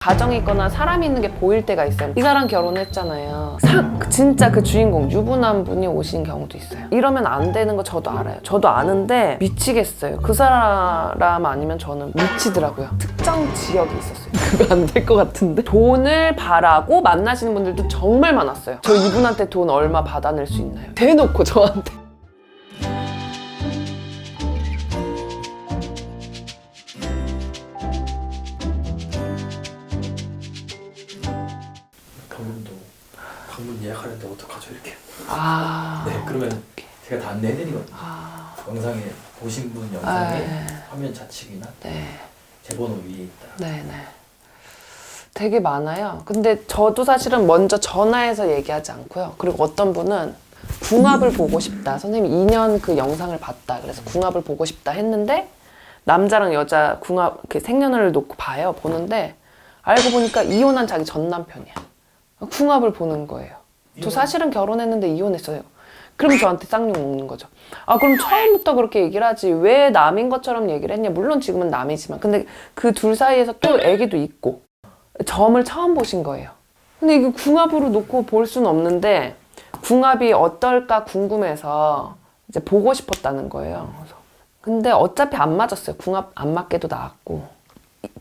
가정이 있거나 사람이 있는 게 보일 때가 있어요. 이 사람 결혼했잖아요. 진짜 그 주인공 유부남 분이 오신 경우도 있어요. 이러면 안 되는 거 저도 알아요. 저도 아는데 미치겠어요. 그 사람 아니면 저는 미치더라고요. 특정 지역이 있었어요. 그거 안 될 것 같은데? 돈을 바라고 만나시는 분들도 정말 많았어요. 저 이분한테 돈 얼마 받아낼 수 있나요? 대놓고 저한테. 방문 예약하는데 어떡하죠 이렇게? 네, 그러면 제가 다 안내해드리거든요. 영상에 보신 분 영상에 화면 좌측이나 제 번호 위에 있다. 네네. 되게 많아요. 근데 저도 사실은 먼저 전화해서 얘기하지 않고요. 그리고 어떤 분은 궁합을 보고 싶다. 선생님 2년 그 영상을 봤다. 그래서 궁합을 보고 싶다 했는데 남자랑 여자 궁합 그 생년월일 놓고 봐요. 보는데 알고 보니까 이혼한 자기 전 남편이야. 궁합을 보는 거예요. 저 사실은 결혼했는데 이혼했어요. 그럼 저한테 쌍욕 먹는 거죠. 그럼 처음부터 그렇게 얘기를 하지 왜 남인 것처럼 얘기를 했냐. 물론 지금은 남이지만 근데 그 둘 사이에서 또 애기도 있고 점을 처음 보신 거예요. 근데 이거 궁합으로 놓고 볼 수는 없는데 궁합이 어떨까 궁금해서 이제 보고 싶었다는 거예요. 그래서 근데 어차피 안 맞았어요. 궁합 안 맞게도 나왔고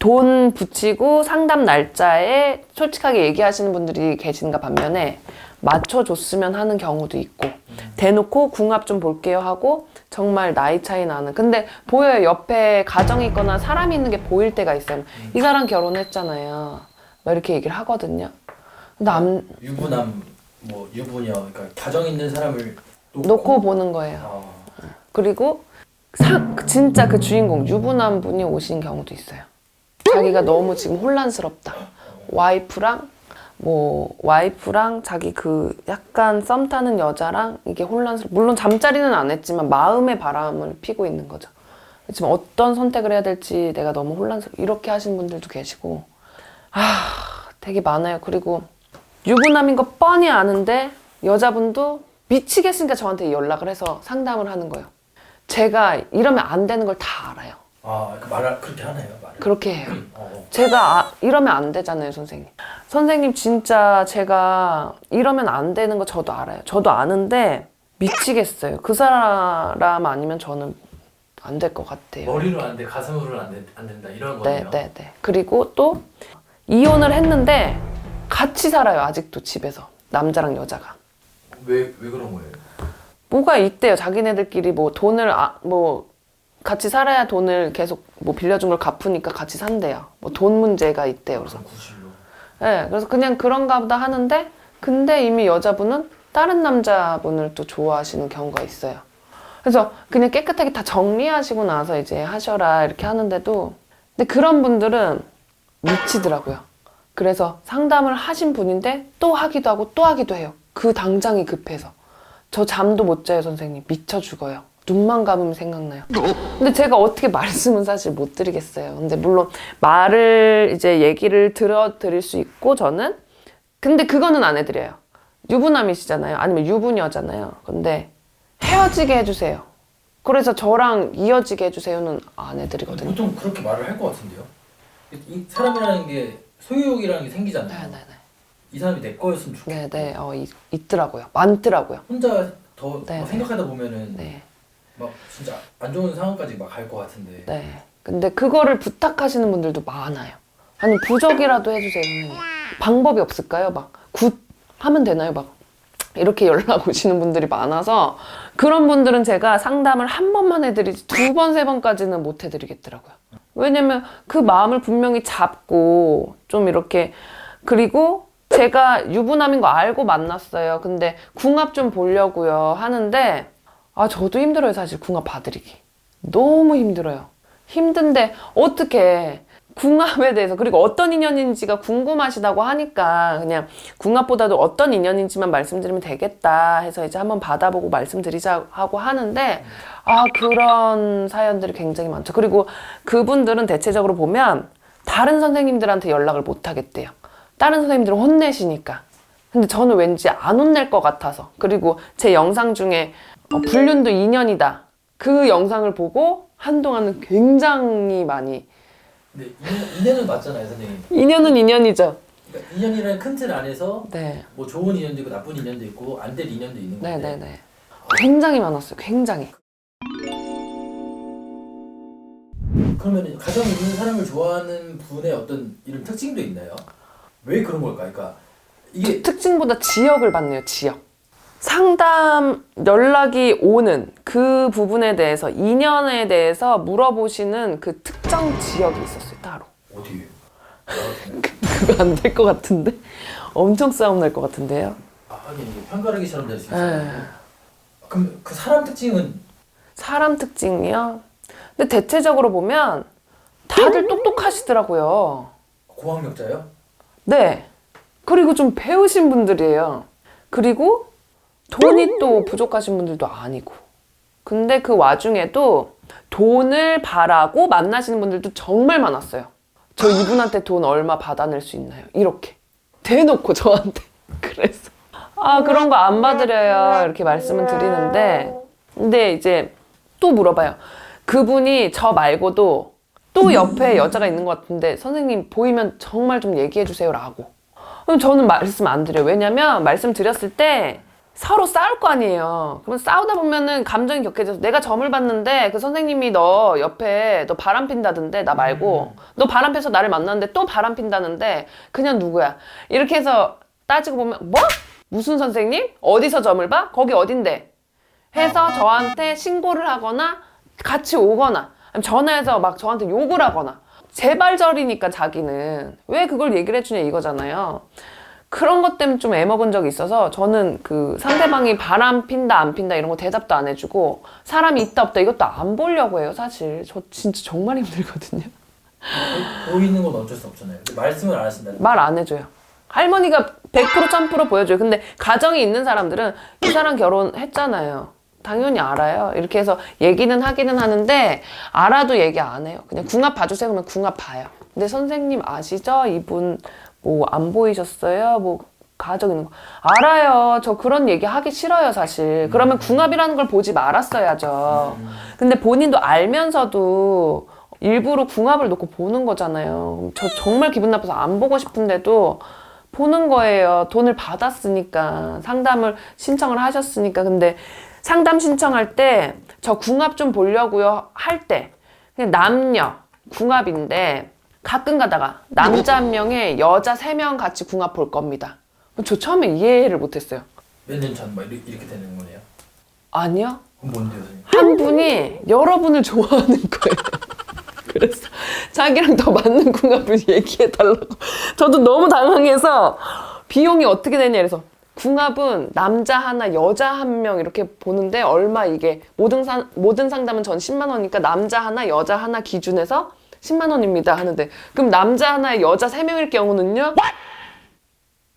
돈 붙이고 상담 날짜에 솔직하게 얘기하시는 분들이 계신가 반면에 맞춰줬으면 하는 경우도 있고 대놓고 궁합 좀 볼게요 하고 정말 나이 차이 나는 근데 보여요. 옆에 가정이 있거나 사람이 있는 게 보일 때가 있어요. 이 사람 결혼했잖아요. 막 이렇게 얘기를 하거든요. 근데 유부남, 뭐 유부녀, 그러니까 가정 있는 사람을 놓고 보는 거예요. 그리고 진짜 그 주인공 유부남 분이 오신 경우도 있어요. 자기가 너무 지금 혼란스럽다. 와이프랑 자기 그 약간 썸 타는 여자랑 이게 물론 잠자리는 안 했지만 마음의 바람을 피고 있는 거죠. 지금 어떤 선택을 해야 될지 내가 너무 이렇게 하시는 분들도 계시고 되게 많아요. 그리고 유부남인 거 뻔히 아는데 여자분도 미치겠으니까 저한테 연락을 해서 상담을 하는 거예요. 제가 이러면 안 되는 걸 다 알아요. 말을 그렇게 하나요? 말을? 그렇게 해요. 제가 이러면 안 되잖아요, 선생님. 선생님 진짜 제가 이러면 안 되는 거 저도 알아요. 저도 아는데 미치겠어요. 그 사람 아니면 저는 안 될 것 같아요. 머리로 안 돼, 가슴으로는 안 된다 이런 거네요. 네. 그리고 또 이혼을 했는데 같이 살아요, 아직도 집에서. 남자랑 여자가. 왜 그런 거예요? 뭐가 있대요. 자기네들끼리 뭐 돈을 같이 살아야 돈을 계속 뭐 빌려준 걸 갚으니까 같이 산대요. 뭐 돈 문제가 있대요. 그래서 구실로. 네, 그래서 그냥 그런가 보다 하는데 근데 이미 여자분은 다른 남자분을 또 좋아하시는 경우가 있어요. 그래서 그냥 깨끗하게 다 정리하시고 나서 이제 하셔라 이렇게 하는데도 근데 그런 분들은 미치더라고요. 그래서 상담을 하신 분인데 또 하기도 하고 또 하기도 해요. 그 당장이 급해서. 저 잠도 못 자요, 선생님. 미쳐 죽어요. 눈만 감으면 생각나요. 근데 제가 어떻게 말씀은 사실 못 드리겠어요. 근데 물론 말을 이제 얘기를 들어드릴 수 있고 저는 근데 그거는 안 해드려요. 유부남이시잖아요. 아니면 유부녀잖아요. 근데 헤어지게 해주세요. 그래서 저랑 이어지게 해주세요는 안 해드리거든요. 보통 그렇게 말을 할 것 같은데요. 이 사람이라는 게 소유욕이라는 게 생기잖아요. 네네네. 이 사람이 내 거였으면 좋겠고. 네네. 있더라고요. 많더라고요. 혼자 더 네네. 생각하다 보면은 네. 막 진짜 안 좋은 상황까지 막 갈 것 같은데. 네. 근데 그거를 부탁하시는 분들도 많아요. 아니 부적이라도 해주세요. 선생님. 방법이 없을까요? 막 하면 되나요? 막 이렇게 연락 오시는 분들이 많아서 그런 분들은 제가 상담을 한 번만 해드리지 2번, 3번까지는 못 해드리겠더라고요. 왜냐면 그 마음을 분명히 잡고 좀 이렇게 그리고 제가 유부남인 거 알고 만났어요. 근데 궁합 좀 보려고요 하는데 저도 힘들어요. 사실 궁합 봐드리기. 너무 힘들어요. 힘든데 어떻게 궁합에 대해서 그리고 어떤 인연인지가 궁금하시다고 하니까 그냥 궁합보다도 어떤 인연인지만 말씀드리면 되겠다 해서 이제 한번 받아보고 말씀드리자 하고 하는데 그런 사연들이 굉장히 많죠. 그리고 그분들은 대체적으로 보면 다른 선생님들한테 연락을 못 하겠대요. 다른 선생님들은 혼내시니까. 근데 저는 왠지 안 혼낼 것 같아서 그리고 제 영상 중에 불륜도 2년이다. 그 영상을 보고 한동안은 굉장히 많이 근데 2년은 맞잖아요, 선생님. 2년은 2년이죠. 그러니까 2년이라는 큰 틀 안에서 네. 뭐 좋은 인연도 있고 나쁜 인연도 있고 안 될 인연도 있는 건데. 네네네. 굉장히 많았어요. 굉장히. 그러면 가정 있는 사람을 좋아하는 분의 어떤 이런 특징도 있나요? 왜 그런 걸까? 그러니까 이게 특징보다 지역을 봤네요. 지역. 상담 연락이 오는 그 부분에 대해서, 인연에 대해서 물어보시는 그 특정 지역이 있었어요. 따로. 어디예요? 그거 안 될 것 같은데? 엄청 싸움 날 것 같은데요? 하긴 이게 편가르기처럼 될 수 네. 있어요. 그럼 그 사람 특징은 사람 특징이요? 근데 대체적으로 보면 다들 똑똑하시더라고요. 고학력자요? 네. 그리고 좀 배우신 분들이에요. 그리고 돈이 또 부족하신 분들도 아니고. 근데 그 와중에도 돈을 바라고 만나시는 분들도 정말 많았어요. 저 이분한테 돈 얼마 받아낼 수 있나요? 이렇게. 대놓고 저한테. 그래서. 아, 그런 거 안 받으려요. 이렇게 말씀을 드리는데. 근데 이제 또 물어봐요. 그분이 저 말고도 또 옆에 여자가 있는 것 같은데 선생님 보이면 정말 좀 얘기해 주세요 라고. 그럼 저는 말씀 안 드려요. 왜냐면 말씀 드렸을 때 서로 싸울 거 아니에요. 그러면 싸우다 보면은 감정이 격해져서 내가 점을 봤는데 그 선생님이 너 옆에 너 바람 핀다던데 나 말고 너 바람 펴서 나를 만났는데 또 바람 핀다는데 그냥 누구야? 이렇게 해서 따지고 보면 뭐? 무슨 선생님? 어디서 점을 봐? 거기 어딘데? 해서 저한테 신고를 하거나 같이 오거나 아니면 전화해서 막 저한테 욕을 하거나 재발절이니까 자기는 왜 그걸 얘기를 해주냐 이거잖아요. 그런 것 때문에 좀 애먹은 적이 있어서 저는 그 상대방이 바람 핀다 안 핀다 이런 거 대답도 안 해주고 사람이 있다 없다 이것도 안 보려고 해요. 사실 저 진짜 정말 힘들거든요. 보이는 건 어쩔 수 없잖아요. 근데 말씀을 안 하신다는 말 안 해줘요. 할머니가 100% 1000% 보여줘요. 근데 가정이 있는 사람들은 이 사람 결혼했잖아요. 당연히 알아요. 이렇게 해서 얘기는 하기는 하는데 알아도 얘기 안 해요. 그냥 궁합 봐주세요. 그러면 궁합 봐요. 근데 선생님 아시죠? 이분 뭐 안 보이셨어요? 뭐 가정 있는 거 알아요. 저 그런 얘기 하기 싫어요 사실. 그러면 궁합이라는 걸 보지 말았어야죠. 근데 본인도 알면서도 일부러 궁합을 놓고 보는 거잖아요. 저 정말 기분 나빠서 안 보고 싶은데도 보는 거예요. 돈을 받았으니까 상담을 신청을 하셨으니까. 근데 상담 신청할 때 저 궁합 좀 보려고요 할 때 그냥 남녀 궁합인데 가끔 가다가 남자 1명에 여자 3명 같이 궁합 볼 겁니다. 저 처음에 이해를 못했어요. 몇 년 전 막 이렇게 되는 거네요. 아니요. 그럼 뭔데요, 선생님? 한 분이 여러분을 좋아하는 거예요. 그래서 자기랑 더 맞는 궁합을 얘기해 달라고. 저도 너무 당황해서 비용이 어떻게 되냐 그래서 궁합은 남자 하나 여자 1명 이렇게 보는데 얼마 이게 모든 상담은 전 10만 원이니까 남자 하나 여자 하나 기준에서 10만 원입니다 하는데 그럼 남자 하나에 여자 3명일 경우는요?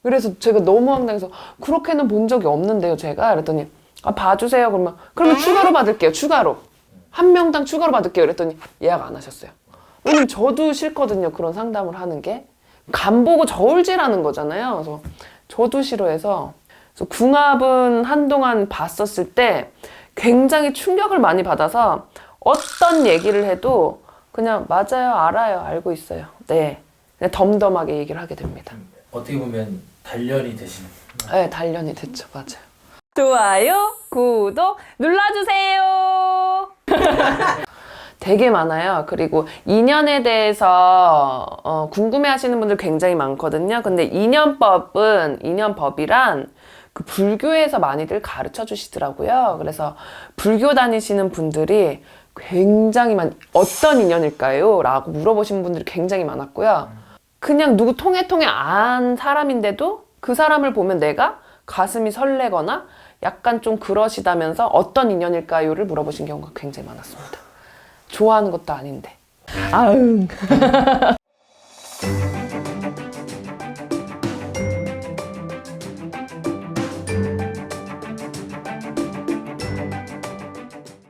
그래서 제가 너무 황당해서 그렇게는 본 적이 없는데요 제가 그랬더니 아 봐주세요 그러면 추가로 받을게요 추가로 1명당 추가로 받을게요 그랬더니 예약 안 하셨어요. 왜냐면 저도 싫거든요 그런 상담을 하는 게 간 보고 저울질하는 거잖아요. 그래서 저도 싫어해서 그래서 궁합은 한동안 봤었을 때 굉장히 충격을 많이 받아서 어떤 얘기를 해도 그냥 맞아요 알아요 알고 있어요 네 그냥 덤덤하게 얘기를 하게 됩니다. 어떻게 보면 단련이 되시는. 네 단련이 됐죠. 맞아요. 좋아요 구독 눌러주세요. 되게 많아요. 그리고 인연에 대해서 궁금해하시는 분들 굉장히 많거든요. 근데 인연법이란 그 불교에서 많이들 가르쳐 주시더라고요. 그래서 불교 다니시는 분들이 굉장히 어떤 인연일까요? 라고 물어보신 분들이 굉장히 많았고요. 그냥 누구 통해 안 사람인데도 그 사람을 보면 내가 가슴이 설레거나 약간 좀 그러시다면서 어떤 인연일까요?를 물어보신 경우가 굉장히 많았습니다. 좋아하는 것도 아닌데. 아응.